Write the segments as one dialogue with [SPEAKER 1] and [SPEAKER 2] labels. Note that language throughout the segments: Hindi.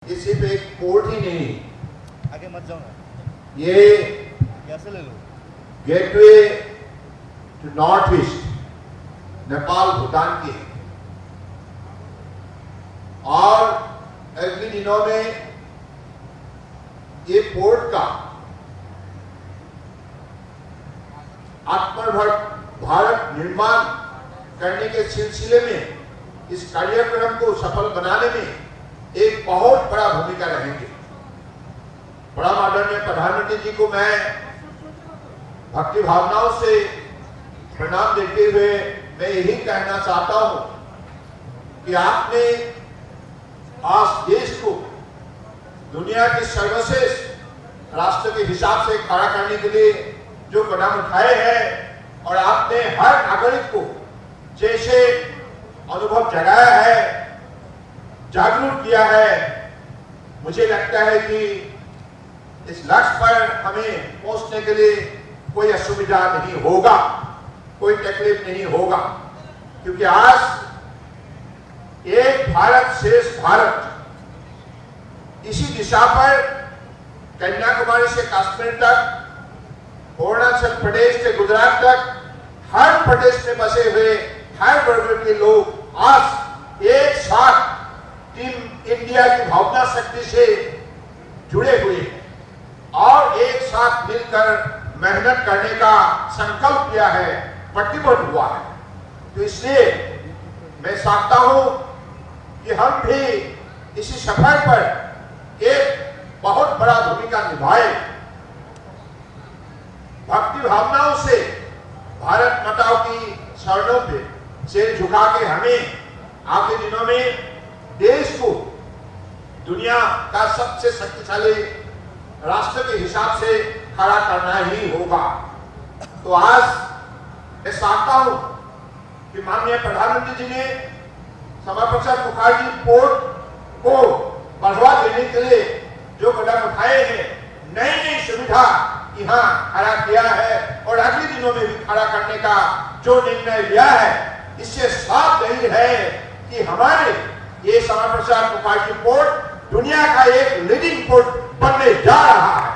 [SPEAKER 1] ये सिर्फ एक पोर्ट ही नहीं,
[SPEAKER 2] आगे मत जाओ ना,
[SPEAKER 1] ये
[SPEAKER 2] कैसे ले लो।
[SPEAKER 1] Gateway to north east Nepal Bhutan की है और अगले दिनों में ये पोर्ट का आत्मनिर्भर भारत निर्माण करने के सिलसिले में इस कार्यक्रम को सफल बनाने में एक बहुत बड़ा भूमिका रहेंगे। बड़ा आदरणीय प्रधानमंत्री जी को मैं भक्ति भावनाओं से प्रणाम देते हुए मैं यही कहना चाहता हूं कि आपने आज देश को दुनिया के सर्वश्रेष्ठ राष्ट्र के हिसाब से खड़ा करने के लिए जो कदम उठाए हैं और आपने हर नागरिक को जैसे अनुभव जगाया है, जागरूक किया है, मुझे लगता है कि इस लक्ष्य पर हमें पहुंचने के लिए कोई असुविधा नहीं होगा, कोई तकलीफ नहीं होगा, क्योंकि आज एक भारत श्रेष्ठ भारत इसी दिशा पर कन्याकुमारी से कश्मीर तक, अरुणाचल प्रदेश से गुजरात तक हर प्रदेश में बसे हुए हर वर्ग के लोग आज एक साथ टीम इंडिया की भावना शक्ति से जुड़े हुए हैं और एक साथ मिलकर मेहनत करने का संकल्प किया है, प्रतिबद्ध हुआ है। तो इसलिए मैं चाहता हूं कि हम भी इसी सफर पर एक बहुत बड़ा भूमिका निभाए, भक्ति भावनाओं से भारत माता की शरणों पे सिर झुका के हमें आगे दिनों में देश को दुनिया का सबसे शक्तिशाली राष्ट्र के हिसाब से खड़ा करना ही होगा। तो आज मैं चाहता हूं कि माननीय प्रधानमंत्री जी ने श्यामा प्रसाद मुखर्जी पोर्ट को बढ़ावा देने के लिए जो कदम उठाए हैं, नई नई सुविधा यहाँ खड़ा किया है और अगले दिनों में भी खड़ा करने का जो निर्णय लिया है, इससे साफ जाहिर है कि हमारे ये श्यामा प्रसाद मुखर्जी पोर्ट दुनिया का एक लीडिंग पोर्ट बनने जा रहा है।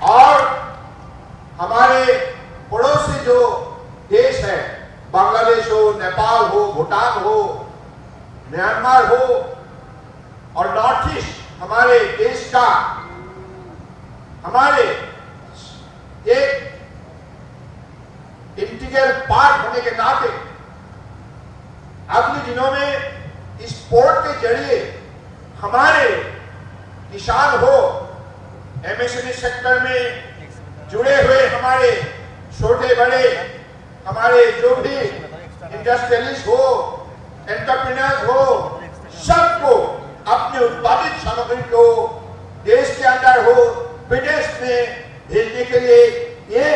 [SPEAKER 1] और हमारे पड़ोसी जो देश है, बांग्लादेश हो, नेपाल हो, भूटान हो, म्यांमार हो और नॉर्थ ईस्ट हमारे देश का हमारे एक इंटीग्रल पार्ट होने के नाते अगले दिनों में इस पोर्ट के जरिए हमारे किसान हो, एमएसएमई सेक्टर में जुड़े हुए हमारे छोटे बड़े हमारे जो भी इंडस्ट्रियलिस्ट हो, एंटरप्रेन्योर्स हो, सबको अपने उत्पादित सामग्री को देश के अंदर हो, विदेश में भेजने के लिए ये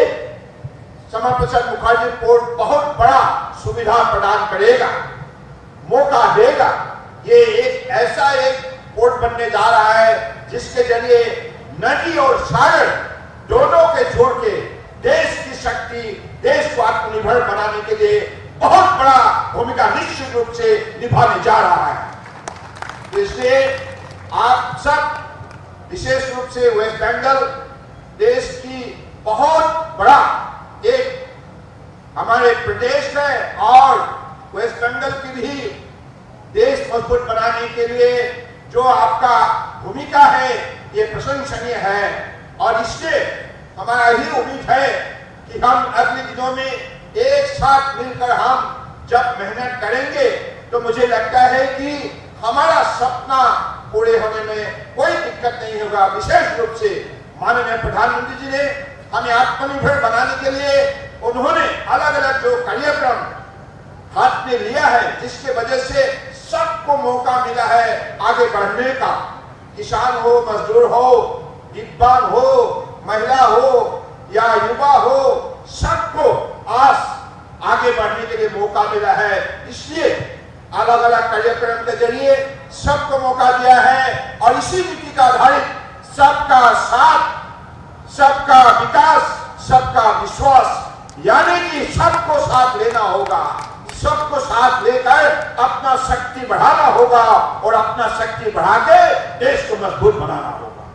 [SPEAKER 1] श्यामा प्रसाद मुखर्जी पोर्ट बहुत बड़ा सुविधा प्रदान करेगा, मौका देगा। ये एक ऐसा एक पोर्ट बनने जा रहा है जिसके जरिए नदी और सागर दोनों के छोड़ के देश की शक्ति, देश को आत्मनिर्भर बनाने के लिए बहुत बड़ा भूमिका निश्चित रूप से निभाने जा रहा है। इसलिए आप सब विशेष रूप से वेस्ट बंगाल देश की बहुत बड़ा एक हमारे प्रदेश है और वेस्ट बंगाल की भी देश मजबूत बनाने के लिए जो आपका भूमिका है ये प्रशंसनीय है और इससे हमारा ही उम्मीद है कि हम अगले दिनों में एक साथ मिलकर हम जब मेहनत करेंगे तो मुझे लगता है कि हमारा सपना पूरे होने में कोई दिक्कत नहीं होगा। विशेष रूप से माननीय प्रधानमंत्री जी ने हमें आत्मनिर्भर बनाने के लिए उन्होंने अलग अलग जो कार्यक्रम हाथ में लिया है, जिसके वजह से सबको मौका मिला है आगे बढ़ने का। किसान हो, मजदूर हो, दिव्यांग हो, महिला हो या युवा हो, सबको आज आगे बढ़ने के लिए मौका मिला है। इसलिए अलग अलग कार्यक्रम के जरिए सबको मौका दिया है और इसी नीति का आधारित सबका साथ, सबका विकास, सबका विश्वास, यानी कि सबको साथ लेना होगा, सबको साथ लेकर अपना शक्ति बढ़ाना होगा और अपना शक्ति बढ़ा के देश को मजबूत बनाना होगा।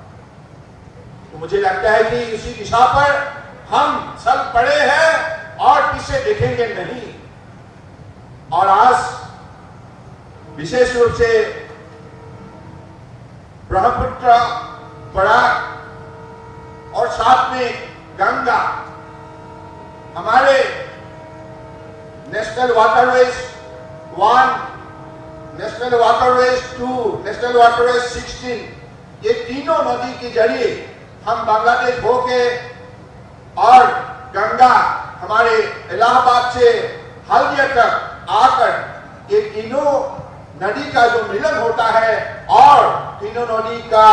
[SPEAKER 1] तो मुझे लगता है कि इसी दिशा पर हम चल पड़े हैं और पीछे देखेंगे नहीं। और आज विशेष रूप से ब्रह्मपुत्र, बराक और साथ में गंगा, हमारे national waterways 1, national waterways 2, national waterways 16, ये तीनों नदी के जरिए हम बांग्लादेश होके और गंगा हमारे इलाहाबाद से हल्दिया तक आकर ये तीनों नदी का जो मिलन होता है और तीनों नदी का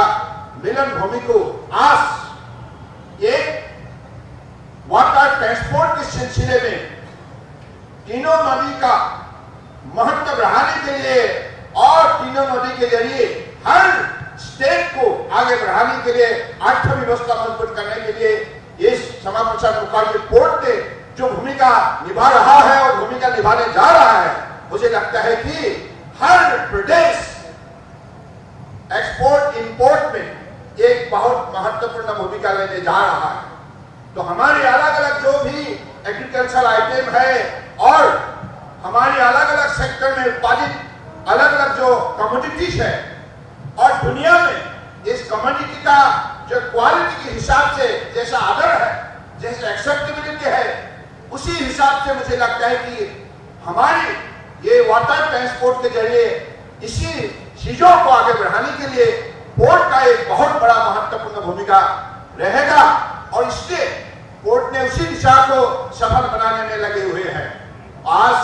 [SPEAKER 1] मिलन भूमि को आज एक वाटर ट्रांसपोर्ट के सिलसिले में तीनों नदी का महत्व बढ़ाने के लिए और तीनों नदी के जरिए हर स्टेट को आगे बढ़ाने के लिए, अर्थव्यवस्था मजबूत करने के लिए इस श्यामा प्रसाद मुखर्जी पोर्ट ने जो भूमिका निभा रहा है और भूमिका निभाने जा रहा है, मुझे लगता है कि हर प्रदेश एक्सपोर्ट इंपोर्ट में एक बहुत महत्वपूर्ण भूमिका लेने जा रहा है। तो हमारे अलग अलग जो भी एग्रीकल्चर आइटम है और हमारे अलग अलग सेक्टर में उत्पादित अलग अलग जो कमोडिटीज है और दुनिया में इस कमोडिटी का जो क्वालिटी के हिसाब से जैसा आदर है, जैसे एक्सेप्टेबिलिटी है, उसी हिसाब से मुझे लगता है कि हमारी ये वाटर ट्रांसपोर्ट के जरिए इसी चीजों को आगे बढ़ाने के लिए पोर्ट का एक बहुत बड़ा महत्वपूर्ण भूमिका रहेगा और इसलिए पोर्ट ने उसी दिशा को सफल बनाने में लगे हुए हैं। आज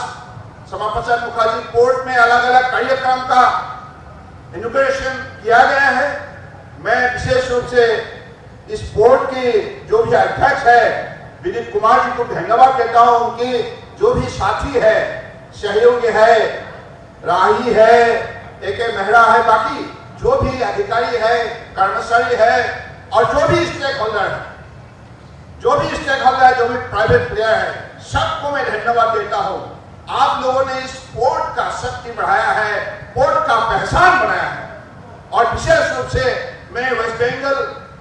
[SPEAKER 1] श्यामा प्रसाद मुखर्जी पोर्ट में अलग अलग कार्यक्रम का इनॉग्रेशन किया गया है। मैं विशेष रूप से इस पोर्ट के जो भी अध्यक्ष है विनीत कुमार जी को धन्यवाद देता हूं। उनके जो भी साथी है, सहयोगी है, राही है, एक मेहरा है, बाकी जो भी अधिकारी है, कर्मचारी है और जो भी स्टेक होल्डर है, जो भी प्राइवेट प्लेयर है, सबको मैं धन्यवाद देता हूं। आप लोगों ने इस पोर्ट का शक्ति बढ़ाया है, पोर्ट का पहचान बनाया है और विशेष रूप से मैं वेस्ट बंगाल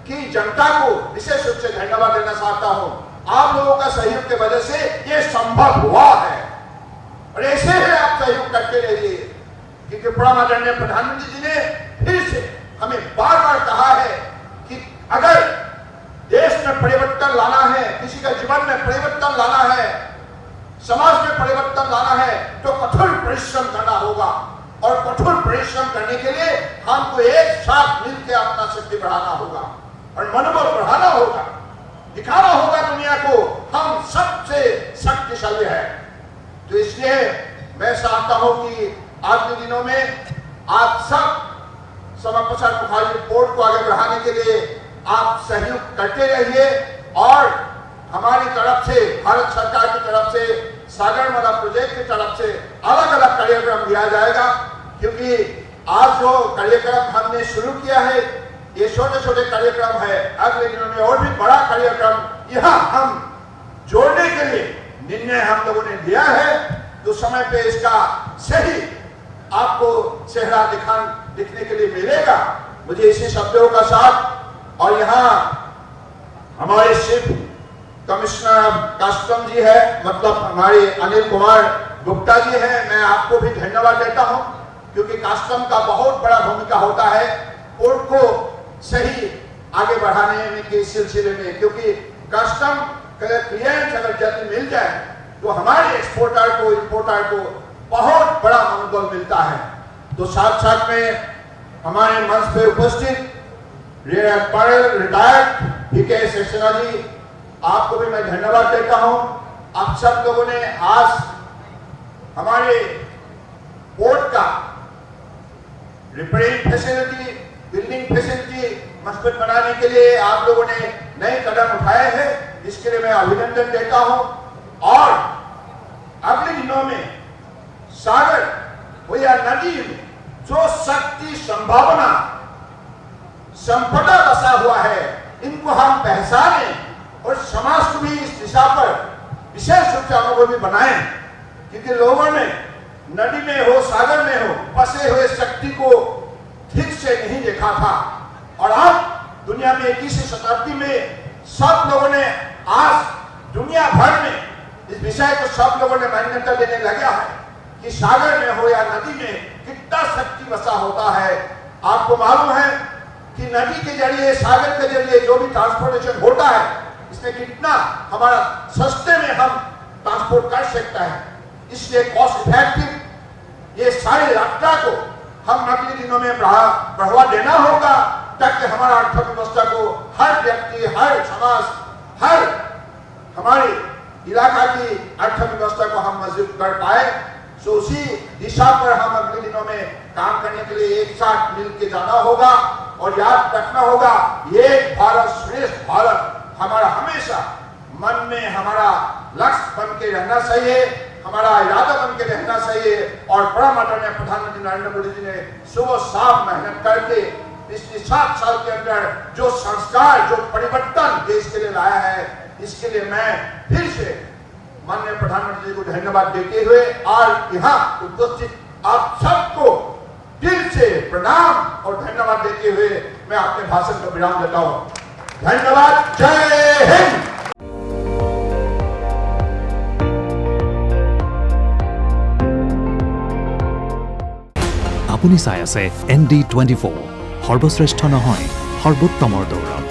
[SPEAKER 1] की जनता को विशेष रूप से धन्यवाद देना चाहता हूं। आप लोगों का सहयोग की वजह से ये संभव हुआ है और ऐसे ही आप सहयोग करते रहिए, क्योंकि प्रधानमंत्री जी ने फिर से हमें बार बार कहा है कि अगर देश में परिवर्तन लाना है, किसी का जीवन में परिवर्तन लाना है, समाज में परिवर्तन लाना है तो कठोर परिश्रम करना होगा और कठोर परिश्रम करने के लिए हमको एक साथ मिलकर अपना शक्ति बढ़ाना होगा और मनोबल बढ़ाना होगा, दिखाना होगा दुनिया को हम सबसे शक्तिशाली है। तो इसलिए मैं चाहता हूं कि आज के दिनों में आप सब श्यामा प्रसाद मुखर्जी पोर्ट को आगे बढ़ाने के लिए आप सहयोग करते रहिए और हमारी तरफ से, भारत सरकार की तरफ से, सागरमाला प्रोजेक्ट की तरफ से अलग अलग कार्यक्रम दिया जाएगा, क्योंकि आज जो कार्यक्रम हमने शुरू किया है ये छोटे छोटे कार्यक्रम है। अगले दिनों में और भी बड़ा कार्यक्रम यहाँ हम जोड़ने के लिए निर्णय हम लोगों ने लिया है। तो समय पे इसका सही आपको चेहरा दिखने के लिए मिलेगा। मुझे इसी शब्दों का साथ और यहाँ हमारे चीफ कमिश्नर कस्टम जी है, मतलब हमारे अनिल कुमार गुप्ता जी है, मैं आपको भी धन्यवाद देता हूं, क्योंकि कस्टम का बहुत बड़ा भूमिका होता है पोर्ट को सही आगे बढ़ाने के सिलसिले में, क्योंकि कस्टम क्लियरेंस अगर जल्दी मिल जाए तो हमारे एक्सपोर्टर को, इंपोर्टर को बहुत बड़ा मनोबल मिलता है। तो साथ साथ में हमारे मंच पे उपस्थित रिटायर्ड पीके सक्सेना जी, आपको भी मैं धन्यवाद देता हूं। आप सब लोगों ने आज हमारे पोर्ट का रिपेयरिंग फैसिलिटी, बिल्डिंग फैसिलिटी मजबूत बनाने के लिए आप लोगों ने नए कदम उठाए हैं, इसके लिए मैं अभिनंदन देता हूं। और अगले दिनों में सागर हो या नदी में जो शक्ति, संभावना, संपदा बसा हुआ है, इनको हम पहचानें और समाज को भी इस दिशा पर विशेष रूप से अनुभवी बनाएं। क्योंकि लोगों ने नदी में हो सागर में हो बसे हुए शक्ति को ठीक से नहीं देखा था। और अब दुनिया में 21वीं शताब्दी में सब लोगों ने आज दुनिया भर में इस विषय को सब लोगों ने मान्यता देने लगा है कि सागर में हो या नदी में कितना शक्ति बसा होता है। आपको मालूम है कि नदी के जरिए सागर के जरिए जो भी ट्रांसपोर्टेशन होता है इसमें कितना हमारा सस्ते में हम ट्रांसपोर्ट कर सकता है। इसलिए कॉस्ट इफेक्टिव ये सारी यात्रा को हम अगले दिनों में बढ़ावा देना होगा ताकि हमारा अर्थव्यवस्था को हर व्यक्ति, हर समाज, हर हमारे इलाका की अर्थव्यवस्था को हम मजबूत कर पाए। सो उसी दिशा पर हम अगले दिनों में काम करने के लिए एक साथ मिलकर जाना होगा और याद रखना होगा एक भारत श्रेष्ठ भारत हमारा हमेशा मन में हमारा लक्ष्य बन के रहना चाहिए, हमारा इरादा बन के रहना चाहिए। और बड़ा माननीय प्रधानमंत्री नरेंद्र मोदी जी ने सुबह शाम मेहनत करके पिछले 7 साल के अंदर जो संस्कार, जो परिवर्तन देश के लिए लाया है, इसके लिए मैं फिर से माननीय प्रधानमंत्री जी को धन्यवाद देते हुए और यहाँ उपस्थित आप सबको दिल से प्रणाम और धन्यवाद देते हुए मैं अपने भाषण को विराम देता हूँ। धन्यवाद। जय हिंद।
[SPEAKER 3] আপুনি চাই আছে ND24 সৰ্বশ্ৰেষ্ঠ নহয় সৰ্বোত্তমৰ দৌৰত।